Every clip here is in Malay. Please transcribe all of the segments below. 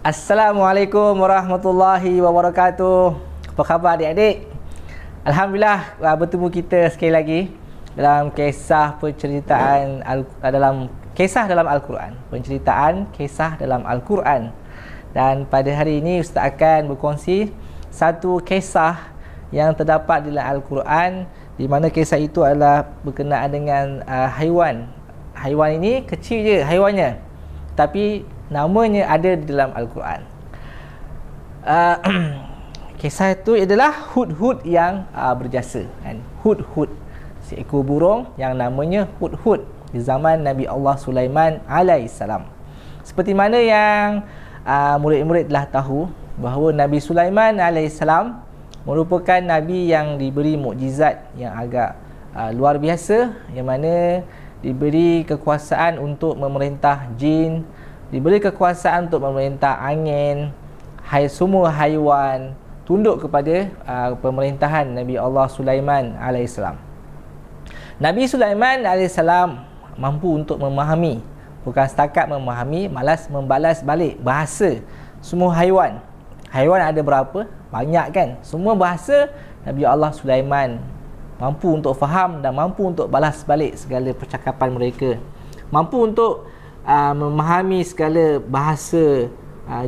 Assalamualaikum warahmatullahi wabarakatuh. Apa khabar adik-adik? Alhamdulillah bertemu kita sekali lagi dalam kisah penceritaan dalam Al-Quran. Penceritaan kisah dalam Al-Quran. Dan pada hari ini Ustaz akan berkongsi satu kisah yang terdapat di dalam Al-Quran, di mana kisah itu adalah berkenaan dengan haiwan. Haiwan ini kecil je haiwannya, tapi namanya ada di dalam Al-Quran. Kisah itu adalah hudhud yang berjasa, kan? Hudhud, seekor burung yang namanya hudhud di zaman Nabi Allah Sulaiman alaihissalam. Seperti mana yang murid-murid telah tahu bahawa Nabi Sulaiman alaihissalam merupakan Nabi yang diberi mukjizat yang agak luar biasa, yang mana diberi kekuasaan untuk memerintah jin, diberi kekuasaan untuk memerintah angin, semua haiwan tunduk kepada pemerintahan Nabi Allah Sulaiman alaihissalam. Nabi Sulaiman alaihissalam mampu untuk memahami, bukan setakat memahami, malas membalas balik bahasa semua haiwan. Haiwan ada berapa? Banyak, kan? Semua bahasa Nabi Allah Sulaiman mampu untuk faham dan mampu untuk balas balik segala percakapan mereka. Mampu untuk memahami segala bahasa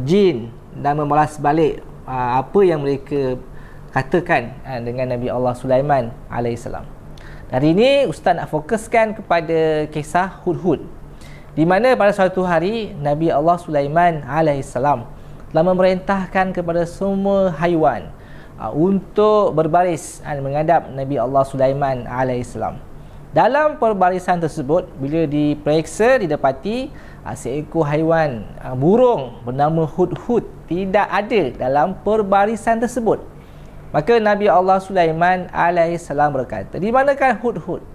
jin dan membalas balik apa yang mereka katakan dengan Nabi Allah Sulaiman alaihissalam. Hari ini Ustaz nak fokuskan kepada kisah hudhud, di mana pada suatu hari Nabi Allah Sulaiman alaihissalam telah memerintahkan kepada semua haiwan untuk berbaris menghadap Nabi Allah Sulaiman alaihissalam. Dalam perbarisan tersebut, bila diperiksa, didapati seekor haiwan burung bernama hudhud tidak ada dalam perbarisan tersebut. Maka Nabi Allah Sulaiman alaihissalam berkata, di manakah hudhud?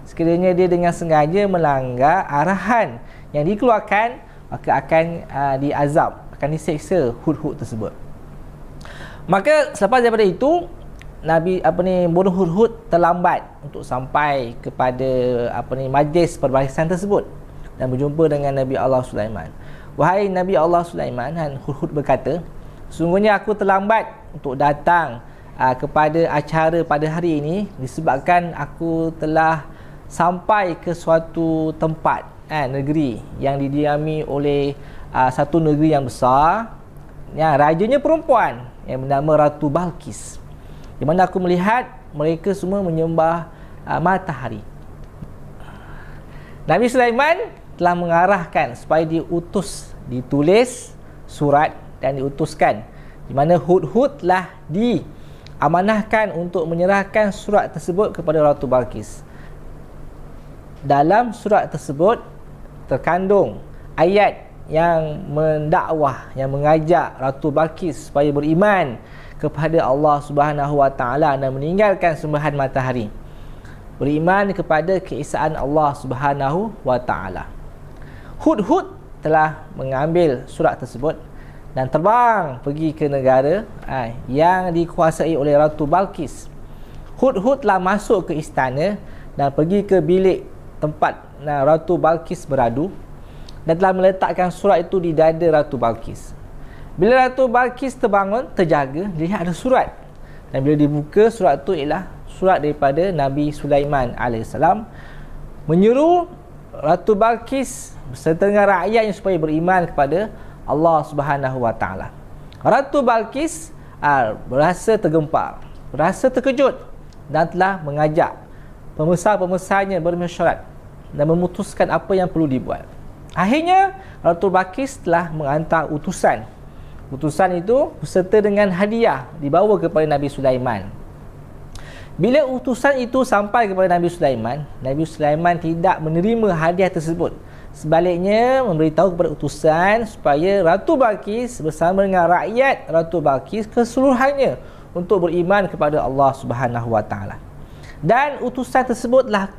Sekiranya dia dengan sengaja melanggar arahan yang dikeluarkan, maka akan diazab, akan diseksa hudhud tersebut. Maka selepas daripada itu, burung hudhud terlambat untuk sampai kepada majlis perbarisan tersebut dan berjumpa dengan Nabi Allah Sulaiman. Wahai Nabi Allah Sulaiman, hudhud berkata, sungguhnya aku terlambat untuk datang kepada acara pada hari ini disebabkan aku telah sampai ke suatu tempat, negeri yang didiami oleh satu negeri yang besar, yang rajanya perempuan yang bernama Ratu Balqis, di mana aku melihat mereka semua menyembah matahari. Nabi Sulaiman telah mengarahkan supaya ditulis surat dan diutuskan, di mana hudhud telah diamanahkan untuk menyerahkan surat tersebut kepada Ratu Balqis. Dalam surat tersebut terkandung ayat yang mendakwah, yang mengajak Ratu Balqis supaya beriman kepada Allah Subhanahu Wa Taala dan meninggalkan sembahan matahari, beriman kepada keesaan Allah Subhanahu Wa Taala. Hudhud telah mengambil surat tersebut dan terbang pergi ke negara yang dikuasai oleh Ratu Balqis. Hudhud telah masuk ke istana dan pergi ke bilik tempat Ratu Balqis beradu dan telah meletakkan surat itu di dada Ratu Balqis. Bila Ratu Balqis terbangun, terjaga, lihat ada surat. Dan bila dibuka, surat itu ialah surat daripada Nabi Sulaiman alaihissalam, menyeru Ratu Balqis beserta dengan rakyatnya supaya beriman kepada Allah Subhanahu Wa Taala. Ratu Balqis berasa tergempar, berasa terkejut dan telah mengajak pembesar-pembesarnya bermesyuarat dan memutuskan apa yang perlu dibuat. Akhirnya Ratu Balqis telah mengantar utusan. Utusan itu beserta dengan hadiah dibawa kepada Nabi Sulaiman. Bila utusan itu sampai kepada Nabi Sulaiman tidak menerima hadiah tersebut. Sebaliknya memberitahu kepada utusan supaya Ratu Balqis bersama dengan rakyat Ratu Balqis keseluruhannya untuk beriman kepada Allah Subhanahu Wa Taala. Dan utusan tersebutlah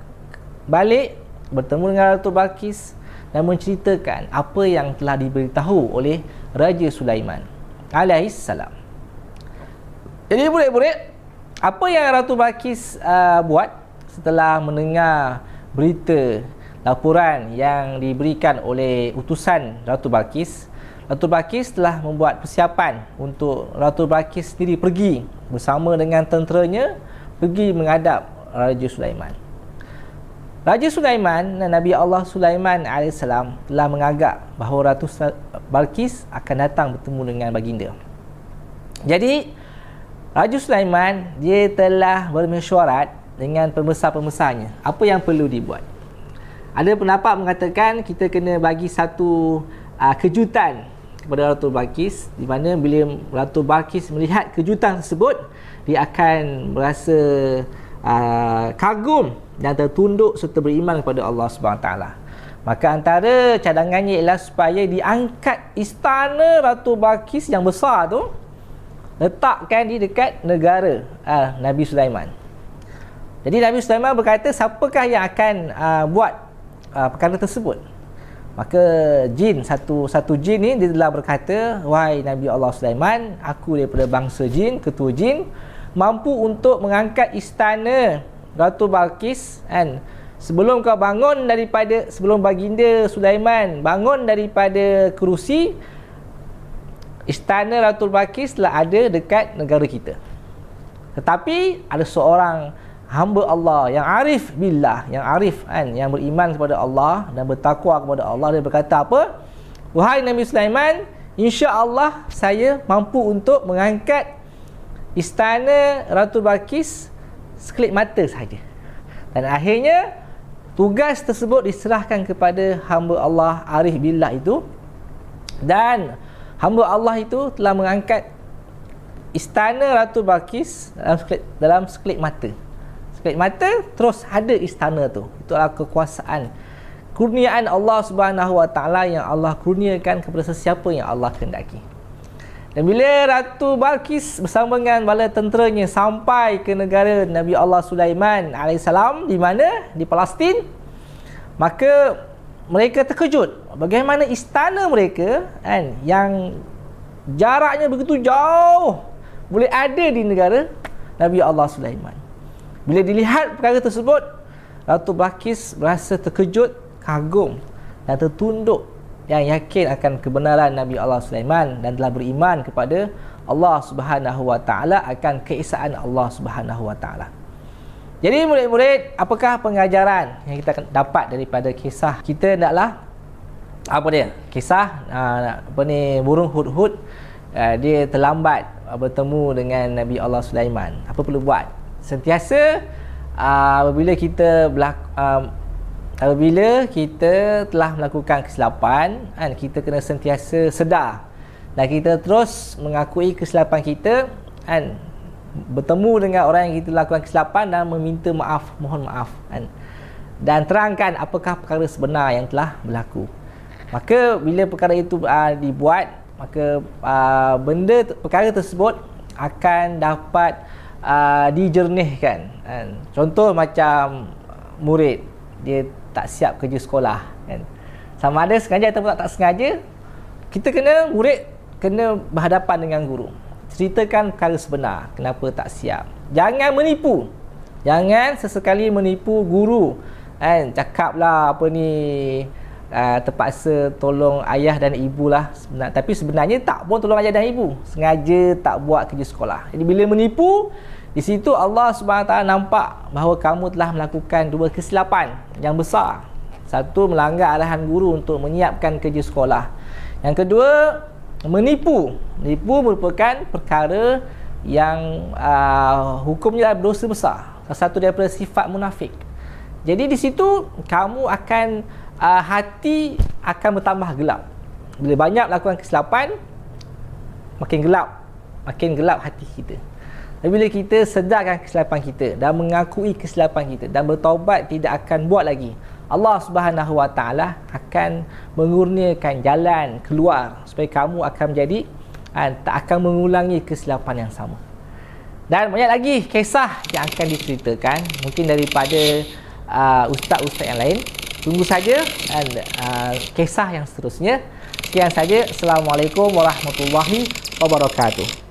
balik bertemu dengan Ratu Balqis dan menceritakan apa yang telah diberitahu oleh Raja Sulaiman alaihissalam. Jadi murid-murid, apa yang Ratu Balqis buat setelah mendengar berita laporan yang diberikan oleh utusan Ratu Balqis, Ratu Balqis telah membuat persiapan untuk Ratu Balqis sendiri pergi bersama dengan tenteranya pergi menghadap Raja Sulaiman. Raja Sulaiman, Nabi Allah Sulaiman AS telah mengagak bahawa Ratu Balqis akan datang bertemu dengan baginda. Jadi Raja Sulaiman dia telah bermesyuarat dengan pembesar-pembesarnya apa yang perlu dibuat. Ada pendapat mengatakan kita kena bagi satu kejutan kepada Ratu Balqis, di mana bila Ratu Balqis melihat kejutan tersebut, dia akan merasa kagum dan tertunduk serta beriman kepada Allah SWT. Maka antara cadangannya ialah supaya diangkat istana Ratu Balqis yang besar tu, letakkan di dekat negara Nabi Sulaiman. Jadi Nabi Sulaiman berkata, siapakah yang akan buat perkara tersebut? Maka jin, satu jin ni dia telah berkata, wahai Nabi Allah Sulaiman, aku daripada bangsa jin, ketua jin, mampu untuk mengangkat istana Ratu Balqis, kan? Sebelum kau bangun daripada, sebelum baginda Sulaiman bangun daripada kerusi, istana Ratu Balqis telah ada dekat negara kita. Tetapi ada seorang hamba Allah yang arif billah, yang arif, kan, yang beriman kepada Allah dan bertakwa kepada Allah, dia berkata apa? Wahai Nabi Sulaiman, insya-Allah saya mampu untuk mengangkat istana Ratu Balqis sekelip mata sahaja. Dan akhirnya tugas tersebut diserahkan kepada hamba Allah arif billah itu, dan hamba Allah itu telah mengangkat istana Ratu Balqis dalam sekelip mata. Sekelip mata terus ada istana tu. Itulah kekuasaan, kurniaan Allah Subhanahu Wa Taala yang Allah kurniakan kepada sesiapa yang Allah kehendaki. Dan bila Ratu Balqis bersama dengan bala tenteranya sampai ke negara Nabi Allah Sulaiman AS, di mana? Di Palestin, maka mereka terkejut bagaimana istana mereka, kan, yang jaraknya begitu jauh boleh ada di negara Nabi Allah Sulaiman. Bila dilihat perkara tersebut, Ratu Balqis berasa terkejut, kagum dan tertunduk, yang yakin akan kebenaran Nabi Allah Sulaiman dan telah beriman kepada Allah Subhanahu Wa Taala, akan keesaan Allah Subhanahu Wa Taala. Jadi murid-murid, apakah pengajaran yang kita dapat daripada kisah kita? Hendaklah apa dia? Kisah burung hudhud, dia terlambat bertemu dengan Nabi Allah Sulaiman. Apa perlu buat? Sentiasa apabila kita telah melakukan kesilapan, kan, kita kena sentiasa sedar dan kita terus mengakui kesilapan kita, kan, bertemu dengan orang yang kita lakukan kesilapan dan meminta maaf, mohon maaf, kan, dan terangkan apakah perkara sebenar yang telah berlaku. Maka bila perkara itu dibuat, maka perkara tersebut akan dapat dijernihkan, kan. Contoh macam murid dia tak siap kerja sekolah, kan, sama ada sengaja ataupun tak sengaja, murid kena berhadapan dengan guru, ceritakan perkara sebenar kenapa tak siap. Jangan menipu, jangan sesekali menipu guru, kan, cakaplah apa ni, terpaksa tolong ayah dan ibu lah, tapi sebenarnya tak pun tolong ayah dan ibu, sengaja tak buat kerja sekolah. Jadi bila menipu, di situ Allah SWT nampak bahawa kamu telah melakukan dua kesilapan yang besar. Satu, melanggar arahan guru untuk menyiapkan kerja sekolah. Yang kedua, menipu. Menipu merupakan perkara yang hukumnya dosa besar, salah satu daripada sifat munafik. Jadi di situ kamu akan hati akan bertambah gelap. Bila banyak melakukan kesilapan, makin gelap hati kita. Bila kita sedarkan kesilapan kita dan mengakui kesilapan kita dan bertaubat tidak akan buat lagi, Allah Subhanahu Wa Taala akan mengurniakan jalan keluar supaya kamu akan menjadi tak akan mengulangi kesilapan yang sama. Dan banyak lagi kisah yang akan diceritakan mungkin daripada ustaz-ustaz yang lain. Tunggu saja kisah yang seterusnya. Sekian saja. Assalamualaikum warahmatullahi wabarakatuh.